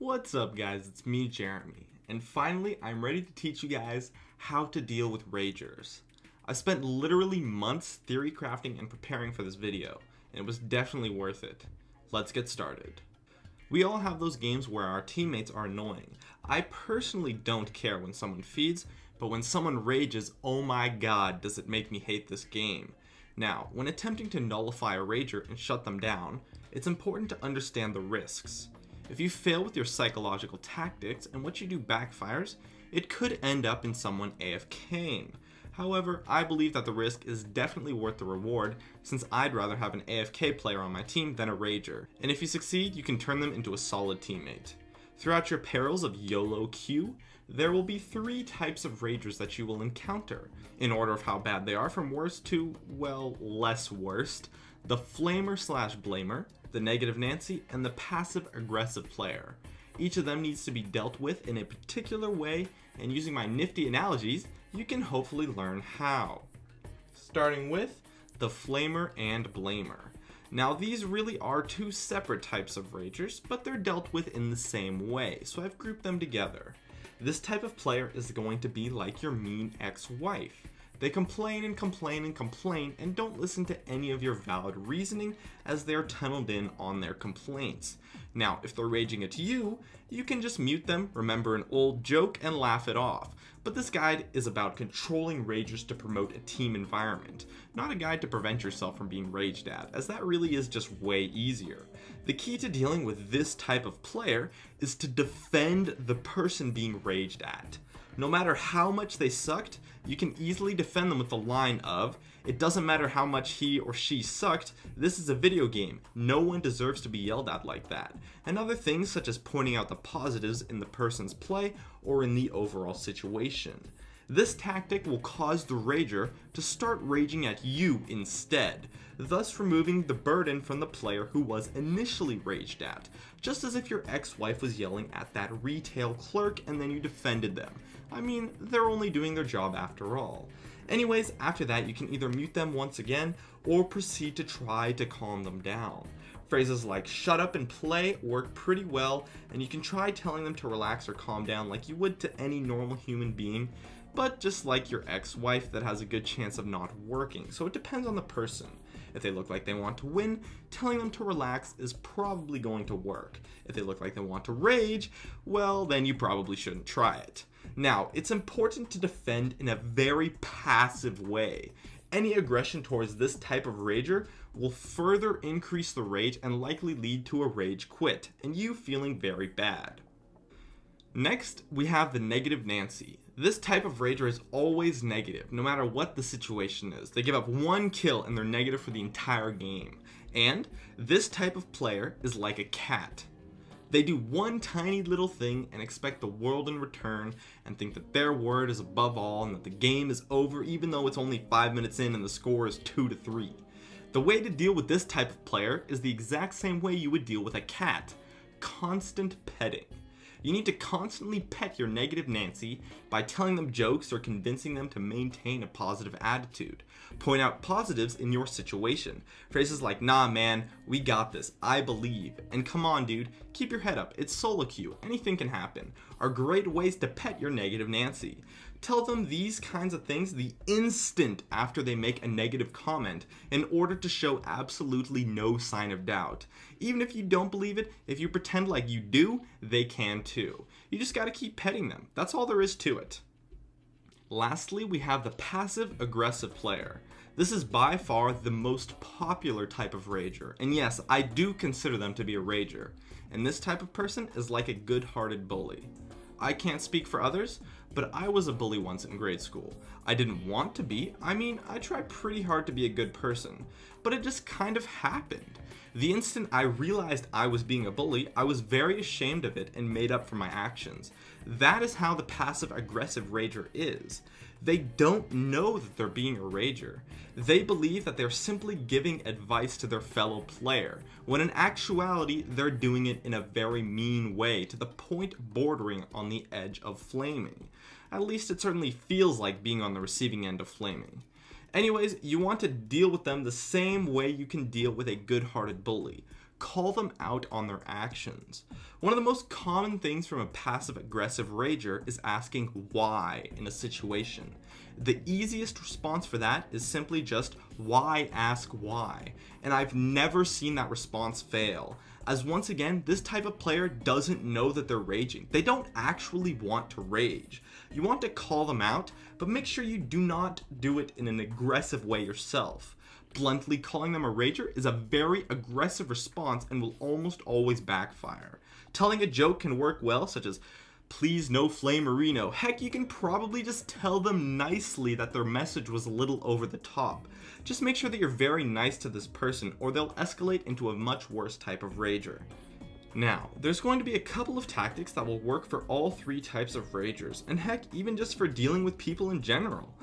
What's up guys, it's me Jeremy, and finally I'm ready to teach you guys how to deal with ragers. I spent literally months theory crafting and preparing for this video, and it was definitely worth it. Let's get started. We all have those games where our teammates are annoying. I personally don't care when someone feeds, but when someone rages, oh my god, does it make me hate this game. Now, when attempting to nullify a rager and shut them down, it's important to understand the risks. If you fail with your psychological tactics and what you do backfires, it could end up in someone AFKing. However, I believe that the risk is definitely worth the reward, since I'd rather have an AFK player on my team than a rager. And if you succeed, you can turn them into a solid teammate. Throughout your Perils of YOLO Q, there will be 3 types of ragers that you will encounter, in order of how bad they are from worst to, well, less worst. The Flamer/Blamer, the Negative Nancy, and the Passive-Aggressive player. Each of them needs to be dealt with in a particular way, and using my nifty analogies, you can hopefully learn how. Starting with the Flamer and Blamer. Now these really are 2 separate types of ragers, but they're dealt with in the same way, so I've grouped them together. This type of player is going to be like your mean ex-wife. They complain and complain and complain and don't listen to any of your valid reasoning as they're tunneled in on their complaints. Now, if they're raging at you, you can just mute them, remember an old joke, and laugh it off. But this guide is about controlling ragers to promote a team environment, not a guide to prevent yourself from being raged at, as that really is just way easier. The key to dealing with this type of player is to defend the person being raged at. No matter how much they sucked, you can easily defend them with the line of, "It doesn't matter how much he or she sucked, this is a video game, no one deserves to be yelled at like that," and other things such as pointing out the positives in the person's play or in the overall situation. This tactic will cause the rager to start raging at you instead, thus removing the burden from the player who was initially raged at, just as if your ex-wife was yelling at that retail clerk and then you defended them. I mean, they're only doing their job after all. Anyways, after that you can either mute them once again or proceed to try to calm them down. Phrases like "shut up and play" work pretty well, and you can try telling them to relax or calm down like you would to any normal human being, but just like your ex-wife, that has a good chance of not working, so it depends on the person. If they look like they want to win, telling them to relax is probably going to work. If they look like they want to rage, well, then you probably shouldn't try it. Now, it's important to defend in a very passive way. Any aggression towards this type of rager will further increase the rage and likely lead to a rage quit, and you feeling very bad. Next, we have the Negative Nancy. This type of rager is always negative, no matter what the situation is. They give up 1 kill and they're negative for the entire game. And this type of player is like a cat. They do one tiny little thing and expect the world in return and think that their word is above all and that the game is over even though it's only 5 minutes in and the score is 2-3. The way to deal with this type of player is the exact same way you would deal with a cat. Constant petting. You need to constantly pet your Negative Nancy by telling them jokes or convincing them to maintain a positive attitude. Point out positives in your situation. Phrases like, "Nah man, we got this, I believe," and "come on dude, keep your head up, it's solo queue, anything can happen," are great ways to pet your Negative Nancy. Tell them these kinds of things the instant after they make a negative comment in order to show absolutely no sign of doubt. Even if you don't believe it, if you pretend like you do, they can too. You just gotta keep petting them. That's all there is to it. Lastly, we have the Passive-Aggressive player. This is by far the most popular type of rager, and yes, I do consider them to be a rager. And this type of person is like a good-hearted bully. I can't speak for others, but I was a bully once in grade school. I didn't want to be. I mean, I tried pretty hard to be a good person, but it just kind of happened. The instant I realized I was being a bully, I was very ashamed of it and made up for my actions. That is how the passive-aggressive rager is. They don't know that they're being a rager. They believe that they're simply giving advice to their fellow player, when in actuality they're doing it in a very mean way, to the point bordering on the edge of flaming. At least it certainly feels like being on the receiving end of flaming. Anyways, you want to deal with them the same way you can deal with a good-hearted bully. call them out on their actions. One of the most common things from a passive-aggressive rager is asking why in a situation. The easiest response for that is simply just why ask why, and I've never seen that response fail, as once again, this type of player doesn't know that they're raging. They don't actually want to rage. You want to call them out, but make sure you do not do it in an aggressive way yourself. Bluntly calling them a rager is a very aggressive response and will almost always backfire. Telling a joke can work well, such as, "Please no flamerino." Heck, you can probably just tell them nicely that their message was a little over the top. Just make sure that you're very nice to this person, or they'll escalate into a much worse type of rager. Now, there's going to be a couple of tactics that will work for all three types of ragers, and heck, even just for dealing with people in general.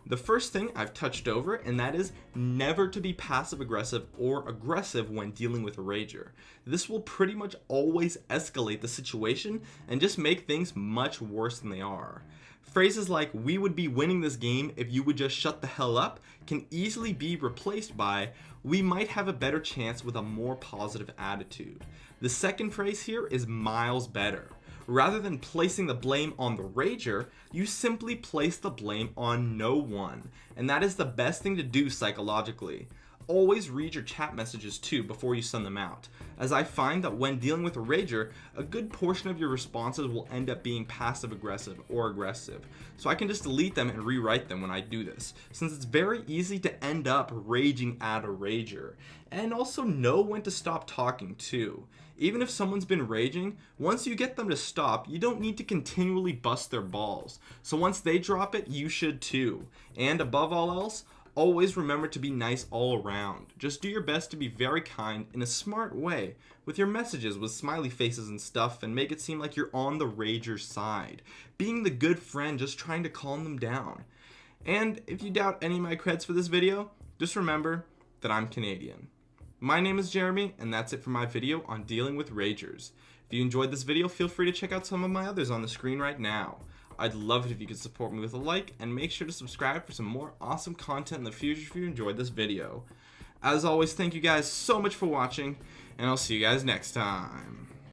The first thing I've touched over, and that is never to be passive-aggressive or aggressive when dealing with a rager. This will pretty much always escalate the situation and just make things much worse than they are. Phrases like, "We would be winning this game if you would just shut the hell up," can easily be replaced by, "We might have a better chance with a more positive attitude." The second phrase here is miles better. Rather than placing the blame on the rager, you simply place the blame on no one, and that is the best thing to do psychologically. Always read your chat messages too before you send them out, as I find that when dealing with a rager, a good portion of your responses will end up being passive aggressive or aggressive, so I can just delete them and rewrite them when I do this, since it's very easy to end up raging at a rager, and also know when to stop talking too. Even if someone's been raging, once you get them to stop, you don't need to continually bust their balls, so once they drop it, you should too. And above all else, always remember to be nice all around. Just do your best to be very kind in a smart way with your messages with smiley faces and stuff, and make it seem like you're on the rager's side, being the good friend just trying to calm them down. And if you doubt any of my creds for this video, just remember that I'm Canadian. My name is Jeremy, and that's it for my video on dealing with ragers. If you enjoyed this video, feel free to check out some of my others on the screen right now. I'd love it if you could support me with a like, and make sure to subscribe for some more awesome content in the future if you enjoyed this video. As always, thank you guys so much for watching, and I'll see you guys next time.